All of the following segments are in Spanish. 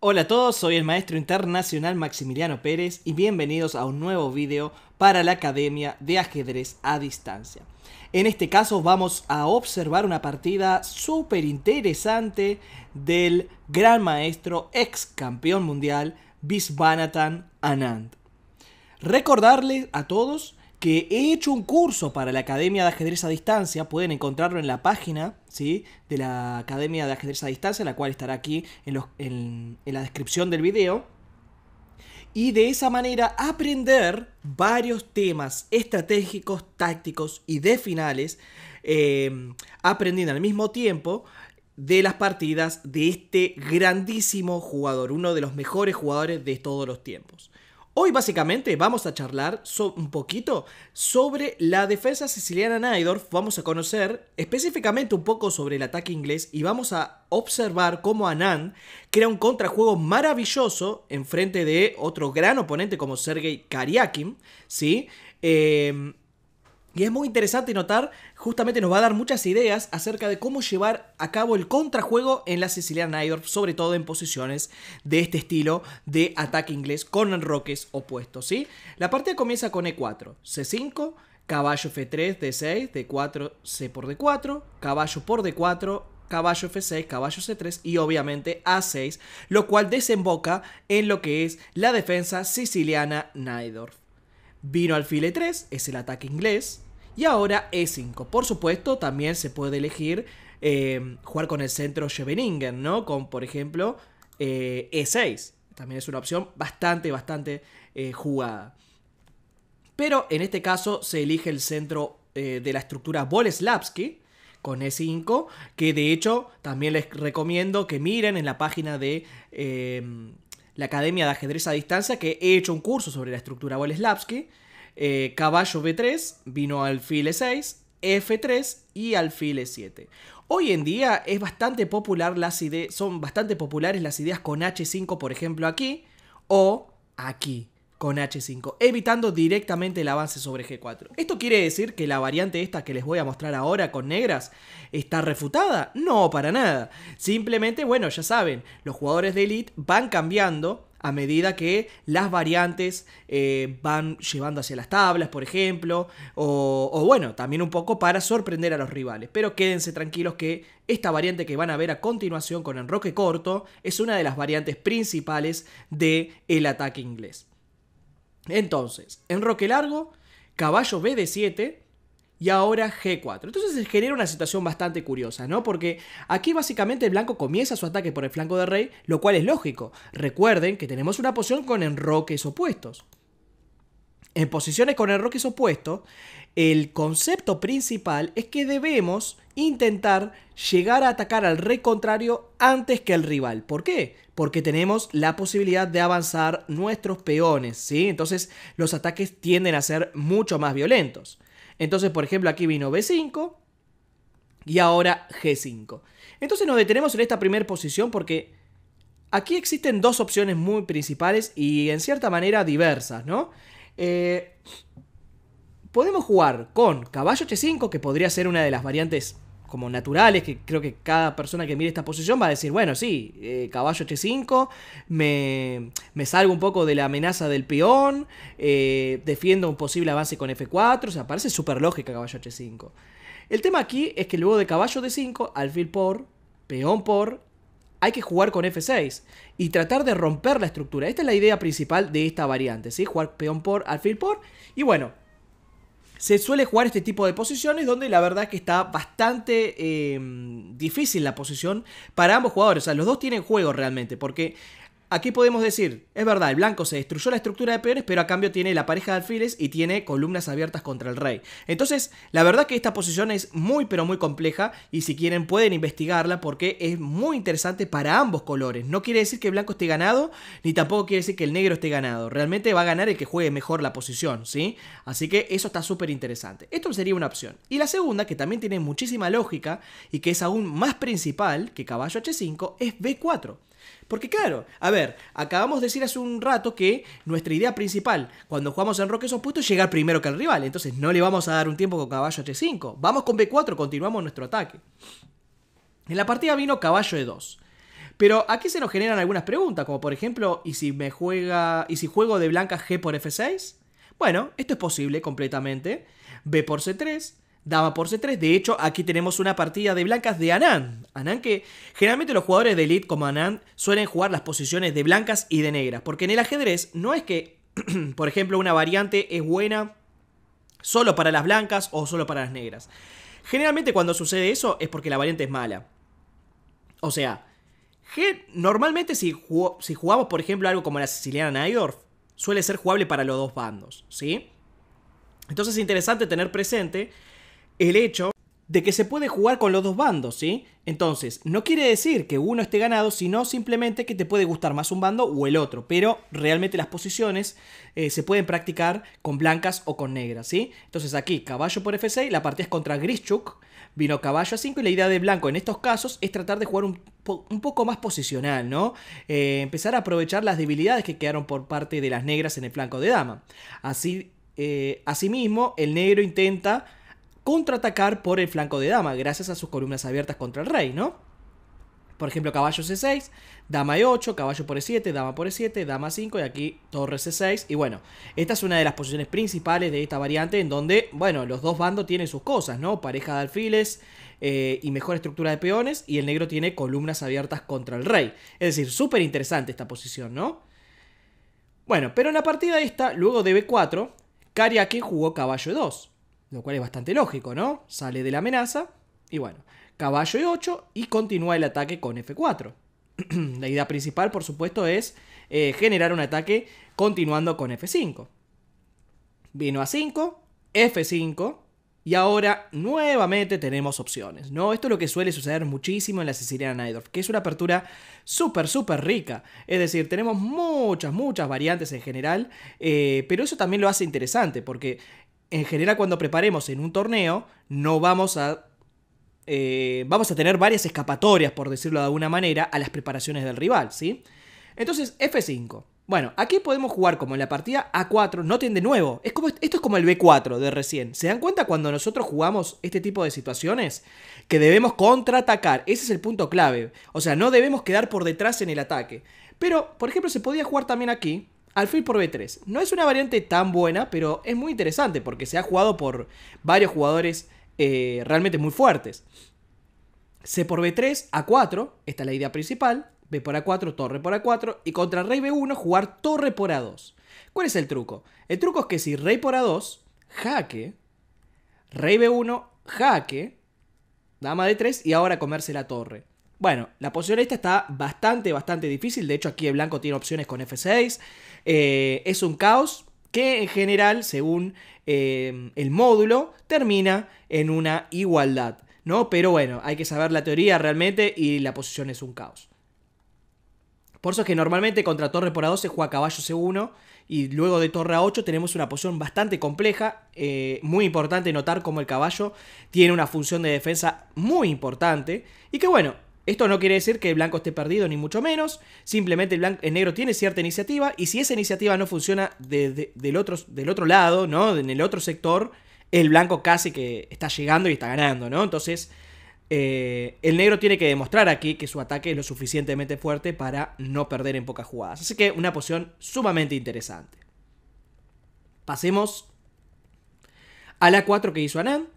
Hola a todos, soy el maestro internacional Maximiliano Pérez y bienvenidos a un nuevo video para la Academia de Ajedrez a Distancia. En este caso vamos a observar una partida súper interesante del gran maestro ex campeón mundial Viswanathan Anand. Recordarles a todos que he hecho un curso para la Academia de Ajedrez a Distancia. Pueden encontrarlo en la página, ¿sí?, de la Academia de Ajedrez a Distancia, la cual estará aquí en la descripción del video. Y de esa manera aprender varios temas estratégicos, tácticos y de finales, aprendiendo al mismo tiempo de las partidas de este grandísimo jugador, uno de los mejores jugadores de todos los tiempos. Hoy básicamente vamos a charlar un poquito sobre la defensa siciliana Najdorf. Vamos a conocer específicamente un poco sobre el ataque inglés y vamos a observar cómo Anand crea un contrajuego maravilloso en frente de otro gran oponente como Sergei Karyakin, ¿sí? Y es muy interesante notar, justamente nos va a dar muchas ideas acerca de cómo llevar a cabo el contrajuego en la siciliana Najdorf, sobre todo en posiciones de este estilo de ataque inglés con enroques opuestos, ¿sí? La partida comienza con E4, C5, caballo F3, D6, D4, C por D4, caballo por D4, caballo F6, caballo C3 y obviamente A6, lo cual desemboca en lo que es la defensa siciliana Najdorf. Vino alfil E3, es el ataque inglés. Y ahora E5. Por supuesto, también se puede elegir jugar con el centro Scheveningen, ¿no? Con, por ejemplo, E6. También es una opción bastante jugada. Pero en este caso se elige el centro de la estructura Boleslavsky con E5, que de hecho también les recomiendo que miren en la página de la Academia de Ajedrez a Distancia, que he hecho un curso sobre la estructura Boleslavsky. Caballo B3, vino alfil E6, F3 y alfil E7. Hoy en día es bastante popular son bastante populares las ideas con H5, por ejemplo, aquí o aquí con H5, evitando directamente el avance sobre G4. ¿Esto quiere decir que la variante esta que les voy a mostrar ahora con negras está refutada? No, para nada. Simplemente, bueno, ya saben, los jugadores de Elite van cambiando a medida que las variantes van llevando hacia las tablas, por ejemplo, o bueno, también un poco para sorprender a los rivales. Pero quédense tranquilos que esta variante que van a ver a continuación con enroque corto es una de las variantes principales del ataque inglés. Entonces, enroque largo, caballo BD7 y ahora G4. Entonces se genera una situación bastante curiosa, ¿no? Porque aquí básicamente el blanco comienza su ataque por el flanco de rey, lo cual es lógico. Recuerden que tenemos una posición con enroques opuestos. En posiciones con enroques opuestos, el concepto principal es que debemos intentar llegar a atacar al rey contrario antes que al rival. ¿Por qué? Porque tenemos la posibilidad de avanzar nuestros peones, ¿sí? Entonces los ataques tienden a ser mucho más violentos. Entonces, por ejemplo, aquí vino B5 y ahora G5. Entonces nos detenemos en esta primera posición porque aquí existen dos opciones muy principales y en cierta manera diversas, ¿no? Podemos jugar con caballo H5, que podría ser una de las variantes como naturales, que creo que cada persona que mire esta posición va a decir, bueno, sí, caballo H5, me salgo un poco de la amenaza del peón, defiendo un posible avance con F4, o sea, parece súper lógica caballo H5. El tema aquí es que luego de caballo D5, alfil por, peón por, hay que jugar con F6 y tratar de romper la estructura. Esta es la idea principal de esta variante, ¿sí? Jugar peón por, alfil por, y bueno, se suele jugar este tipo de posiciones donde la verdad es que está bastante difícil la posición para ambos jugadores. O sea, los dos tienen juego realmente, porque aquí podemos decir, es verdad, el blanco se destruyó la estructura de peones, pero a cambio tiene la pareja de alfiles y tiene columnas abiertas contra el rey. Entonces, la verdad que esta posición es muy, pero muy compleja y si quieren pueden investigarla porque es muy interesante para ambos colores. No quiere decir que el blanco esté ganado, ni tampoco quiere decir que el negro esté ganado. Realmente va a ganar el que juegue mejor la posición, ¿sí? Así que eso está súper interesante. Esto sería una opción. Y la segunda, que también tiene muchísima lógica y que es aún más principal que caballo H5, es B4. Porque claro, a ver, acabamos de decir hace un rato que nuestra idea principal cuando jugamos en enroques opuestos es llegar primero que el rival. Entonces no le vamos a dar un tiempo con caballo H5. Vamos con B4, continuamos nuestro ataque. En la partida vino caballo E2. Pero aquí se nos generan algunas preguntas, como por ejemplo, ¿y si juego de blancas G por F6? Bueno, esto es posible completamente. B por C3, dama por C3. De hecho, aquí tenemos una partida de blancas de Anand. Anand, que generalmente los jugadores de Elite como Anand suelen jugar las posiciones de blancas y de negras. Porque en el ajedrez no es que, por ejemplo, una variante es buena solo para las blancas o solo para las negras. Generalmente cuando sucede eso es porque la variante es mala. O sea, normalmente si jugamos, por ejemplo, algo como la siciliana Najdorf, suele ser jugable para los dos bandos, ¿sí? Entonces es interesante tener presente el hecho de que se puede jugar con los dos bandos, ¿sí? Entonces, no quiere decir que uno esté ganado, sino simplemente que te puede gustar más un bando o el otro. Pero realmente las posiciones se pueden practicar con blancas o con negras, ¿sí? Entonces aquí, caballo por F6, la partida es contra Grischuk, vino caballo a 5 y la idea de blanco en estos casos es tratar de jugar un poco más posicional, ¿no? Empezar a aprovechar las debilidades que quedaron por parte de las negras en el flanco de dama. Asimismo, el negro intenta contraatacar por el flanco de dama, gracias a sus columnas abiertas contra el rey, ¿no? Por ejemplo, caballo C6, dama E8, caballo por E7, dama por E7, dama 5 y aquí torre C6. Y bueno, esta es una de las posiciones principales de esta variante en donde, bueno, los dos bandos tienen sus cosas, ¿no? Pareja de alfiles y mejor estructura de peones y el negro tiene columnas abiertas contra el rey. Es decir, súper interesante esta posición, ¿no? Bueno, pero en la partida esta, luego de B4, Karyakin jugó caballo E2. Lo cual es bastante lógico, ¿no? Sale de la amenaza y bueno, caballo E8 y continúa el ataque con F4. La idea principal, por supuesto, es generar un ataque continuando con F5. Vino a 5, F5 y ahora nuevamente tenemos opciones, ¿no? Esto es lo que suele suceder muchísimo en la siciliana Najdorf, que es una apertura súper rica. Es decir, tenemos muchas variantes en general, pero eso también lo hace interesante porque en general cuando preparemos en un torneo no vamos a tener varias escapatorias, por decirlo de alguna manera, a las preparaciones del rival, ¿sí? Entonces, F5. Bueno, aquí podemos jugar como en la partida A4, noten de nuevo, esto es como el B4 de recién. ¿Se dan cuenta cuando nosotros jugamos este tipo de situaciones? Que debemos contraatacar, ese es el punto clave. O sea, no debemos quedar por detrás en el ataque. Pero, por ejemplo, se podía jugar también aquí alfil por B3. No es una variante tan buena, pero es muy interesante porque se ha jugado por varios jugadores realmente muy fuertes. C por B3, A4, esta es la idea principal. B por A4, torre por A4. Y contra rey B1 jugar torre por A2. ¿Cuál es el truco? El truco es que si rey por A2, jaque, rey B1, jaque, dama D3 y ahora comerse la torre. Bueno, la posición esta está bastante difícil. De hecho, aquí el blanco tiene opciones con F6. Es un caos que en general, según el módulo, termina en una igualdad, ¿no? Pero bueno, hay que saber la teoría realmente y la posición es un caos. Por eso es que normalmente contra torre por A2 se juega caballo C1 y luego de torre A8 tenemos una posición bastante compleja. Muy importante notar cómo el caballo tiene una función de defensa muy importante y que bueno, esto no quiere decir que el blanco esté perdido ni mucho menos. Simplemente el negro tiene cierta iniciativa y si esa iniciativa no funciona del otro lado, ¿no? En el otro sector, el blanco casi que está llegando y está ganando, ¿no? Entonces el negro tiene que demostrar aquí que su ataque es lo suficientemente fuerte para no perder en pocas jugadas. Así que una posición sumamente interesante. Pasemos a la 4 que hizo Anand,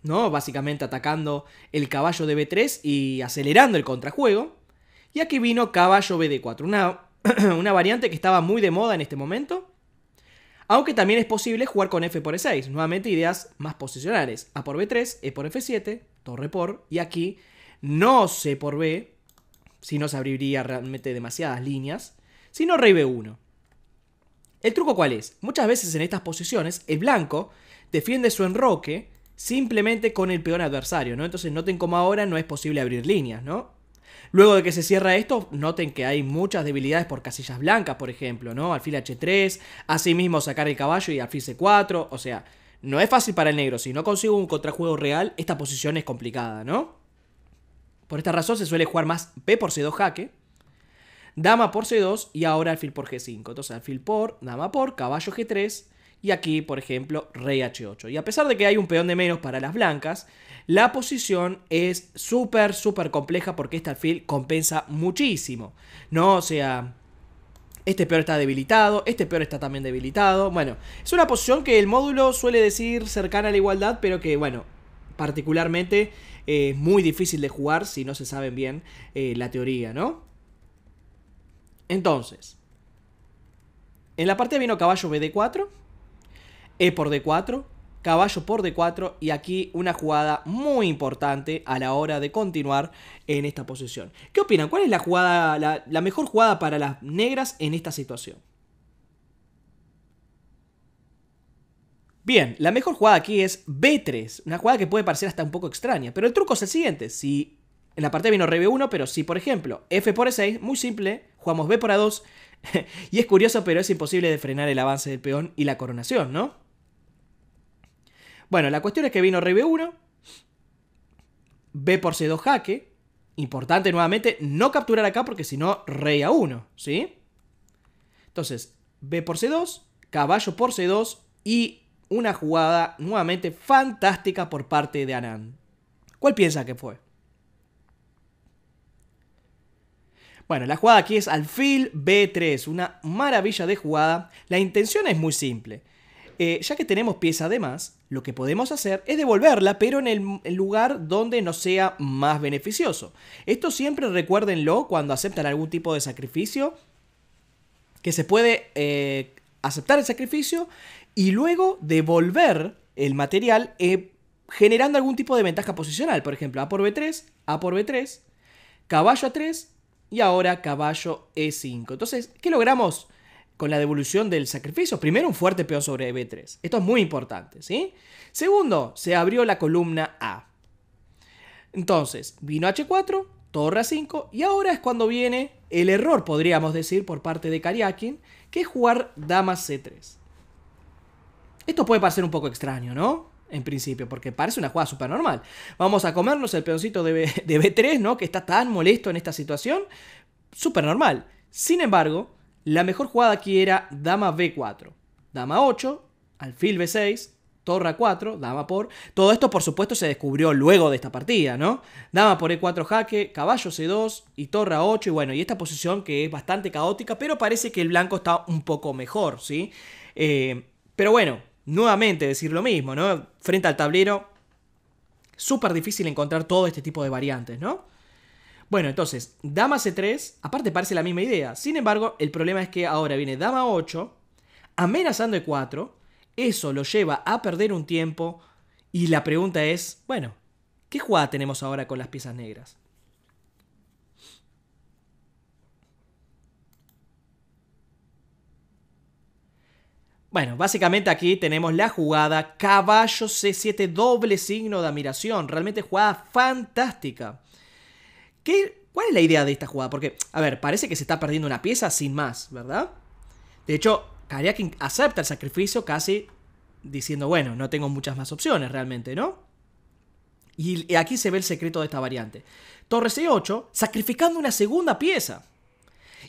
¿no? Básicamente atacando el caballo de B3 y acelerando el contrajuego. Y aquí vino caballo BD4, una variante que estaba muy de moda en este momento. Aunque también es posible jugar con F por E6. Nuevamente ideas más posicionales. A por B3, E por F7, torre por. Y aquí no C por B, si no se abriría realmente demasiadas líneas, sino rey B1. ¿El truco cuál es? Muchas veces en estas posiciones el blanco defiende su enroque simplemente con el peón adversario, ¿no? Entonces noten cómo ahora no es posible abrir líneas, ¿no? Luego de que se cierra esto, noten que hay muchas debilidades por casillas blancas, por ejemplo, ¿no? Alfil H3, asimismo sacar el caballo y alfil C4, o sea, no es fácil para el negro. Si no consigo un contrajuego real, esta posición es complicada, ¿no? Por esta razón se suele jugar más B por C2 jaque, dama por C2 y ahora alfil por G5. Entonces alfil por, dama por, caballo G3 Y aquí, por ejemplo, rey h8. Y a pesar de que hay un peón de menos para las blancas, la posición es súper compleja porque este alfil compensa muchísimo, ¿no? O sea, este peón está debilitado, este peón está también debilitado. Bueno, es una posición que el módulo suele decir cercana a la igualdad, pero que, bueno, particularmente es muy difícil de jugar si no se saben bien la teoría, ¿no? Entonces, en la partida vino caballo bd4, e por d4, caballo por d4 y aquí una jugada muy importante a la hora de continuar en esta posición. ¿Qué opinan? ¿Cuál es la jugada, la mejor jugada para las negras en esta situación? Bien, la mejor jugada aquí es b3, una jugada que puede parecer hasta un poco extraña, pero el truco es el siguiente: si en la partida vino rey b1, pero si por ejemplo f por e6, muy simple, jugamos b por a2 y es curioso, pero es imposible de frenar el avance del peón y la coronación, ¿no? Bueno, la cuestión es que vino rey b1, b por c2 jaque. Importante nuevamente no capturar acá porque si no rey a1, ¿sí? Entonces, b por c2, caballo por c2 y una jugada nuevamente fantástica por parte de Anand. ¿Cuál piensa que fue? Bueno, la jugada aquí es alfil b3, una maravilla de jugada. La intención es muy simple. Ya que tenemos pieza de más, lo que podemos hacer es devolverla, pero en el lugar donde nos sea más beneficioso. Esto siempre recuérdenlo cuando aceptan algún tipo de sacrificio, que se puede aceptar el sacrificio y luego devolver el material generando algún tipo de ventaja posicional. Por ejemplo, a por b3, caballo a3 y ahora caballo e5. Entonces, ¿qué logramos con la devolución del sacrificio? Primero, un fuerte peón sobre b3. Esto es muy importante, ¿sí? Segundo, se abrió la columna A. Entonces, vino h4, torre a5, y ahora es cuando viene el error, podríamos decir, por parte de Karyakin, que es jugar dama c3. Esto puede parecer un poco extraño, ¿no? En principio, porque parece una jugada súper normal. Vamos a comernos el peoncito de b3, ¿no? Que está tan molesto en esta situación. Súper normal. Sin embargo, la mejor jugada aquí era dama b4, dama 8, alfil b6, torre a4, dama por... Todo esto, por supuesto, se descubrió luego de esta partida, ¿no? Dama por e4 jaque, caballo c2 y torre a8. Y bueno, y esta posición que es bastante caótica, pero parece que el blanco está un poco mejor, ¿sí? Pero bueno, nuevamente decir lo mismo, ¿no? Frente al tablero, súper difícil encontrar todo este tipo de variantes, ¿no? Bueno, entonces, dama c3, aparte parece la misma idea. Sin embargo, el problema es que ahora viene dama 8, amenazando e4. Eso lo lleva a perder un tiempo. Y la pregunta es, bueno, ¿qué jugada tenemos ahora con las piezas negras? Bueno, básicamente aquí tenemos la jugada caballo c7, doble signo de admiración. Realmente jugada fantástica. ¿Cuál es la idea de esta jugada? Porque, a ver, parece que se está perdiendo una pieza sin más, ¿verdad? De hecho, Karyakin acepta el sacrificio casi diciendo, bueno, no tengo muchas más opciones realmente, ¿no? Y aquí se ve el secreto de esta variante. Torre c8, sacrificando una segunda pieza.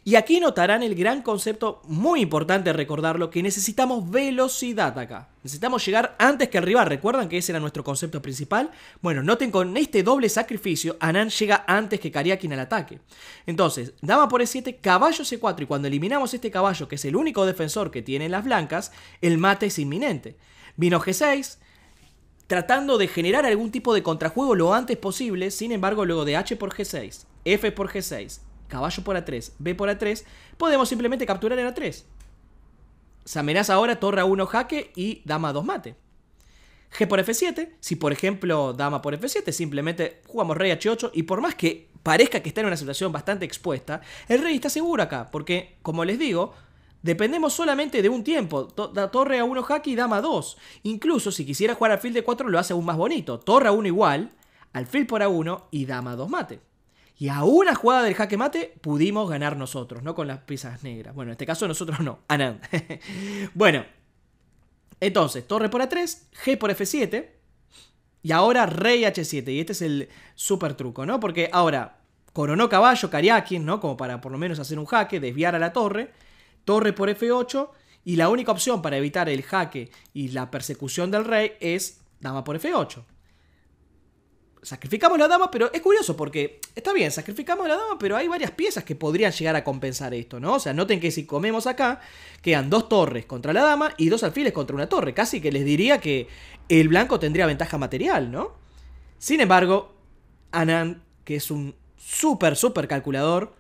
Y aquí notarán el gran concepto, muy importante recordarlo, que necesitamos velocidad acá. Necesitamos llegar antes que el rival. ¿Recuerdan que ese era nuestro concepto principal? Bueno, noten con este doble sacrificio, Anand llega antes que Karyakin al ataque. Entonces, dama por e7, caballo c4, y cuando eliminamos este caballo, que es el único defensor que tienen las blancas, el mate es inminente. Vino g6, tratando de generar algún tipo de contrajuego lo antes posible. Sin embargo, luego de h por g6, f por g6, caballo por a3, b por a3, podemos simplemente capturar el a3. Se amenaza ahora torre a1 jaque y dama a2 mate. G por f7, si por ejemplo dama por f7, simplemente jugamos rey h8 y por más que parezca que está en una situación bastante expuesta, el rey está seguro acá, porque como les digo, dependemos solamente de un tiempo. Torre a1 jaque y dama a 2. Incluso si quisiera jugar alfil de 4 lo hace aún más bonito. Torre a1 igual, alfil por a1 y dama a 2 mate. Y a una jugada del jaque mate pudimos ganar nosotros, no con las piezas negras. Bueno, en este caso nosotros no, Anand. Bueno, entonces, torre por a3, G por f7. Y ahora rey h7. Y este es el súper truco, ¿no? Porque ahora coronó caballo Karyakin, ¿no? Como para por lo menos hacer un jaque, desviar a la torre. Torre por f8. Y la única opción para evitar el jaque y la persecución del rey es dama por F8. Sacrificamos la dama, pero es curioso porque está bien, sacrificamos la dama, pero hay varias piezas que podrían llegar a compensar esto, ¿no? O sea, noten que si comemos acá, quedan 2 torres contra la dama y 2 alfiles contra una torre. Casi que les diría que el blanco tendría ventaja material, ¿no? Sin embargo, Anand, que es un súper calculador,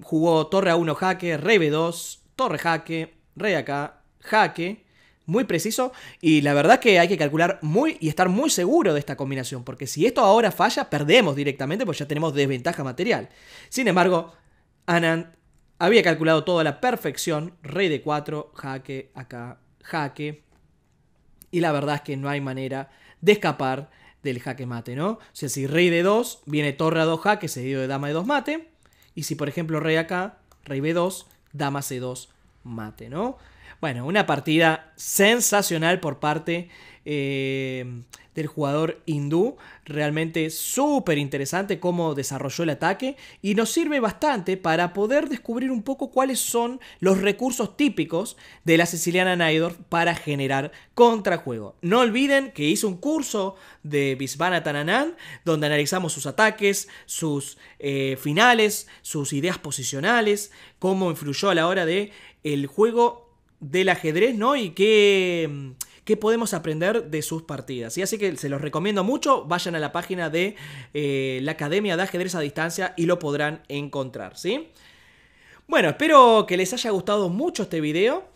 jugó torre A1 jaque, rey B2, torre jaque, rey acá, jaque. Muy preciso, y la verdad que hay que calcular y estar muy seguro de esta combinación, porque si esto ahora falla, perdemos directamente, porque ya tenemos desventaja material. Sin embargo, Anand había calculado todo a la perfección, rey de 4, jaque, acá, jaque, y la verdad es que no hay manera de escapar del jaque mate, ¿no? O sea, si rey de 2, viene torre a 2 jaque, seguido de dama de 2 mate, y si por ejemplo rey acá, rey B2, dama C2 mate, ¿no? Bueno, una partida sensacional por parte del jugador hindú. Realmente súper interesante cómo desarrolló el ataque y nos sirve bastante para poder descubrir un poco cuáles son los recursos típicos de la siciliana Najdorf para generar contrajuego. No olviden que hice un curso de Viswanathan Anand donde analizamos sus ataques, sus finales, sus ideas posicionales, cómo influyó a la hora de el juego del ajedrez, ¿no? Y qué podemos aprender de sus partidas. Y así que se los recomiendo mucho. Vayan a la página de la Academia de Ajedrez a Distancia y lo podrán encontrar, ¿sí? Bueno, espero que les haya gustado mucho este video.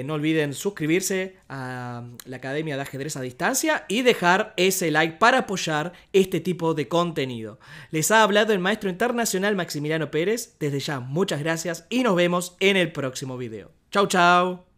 No olviden suscribirse a la Academia de Ajedrez a Distancia y dejar ese like para apoyar este tipo de contenido. Les ha hablado el maestro internacional Maximiliano Pérez. Desde ya, muchas gracias y nos vemos en el próximo video. Chau, chau.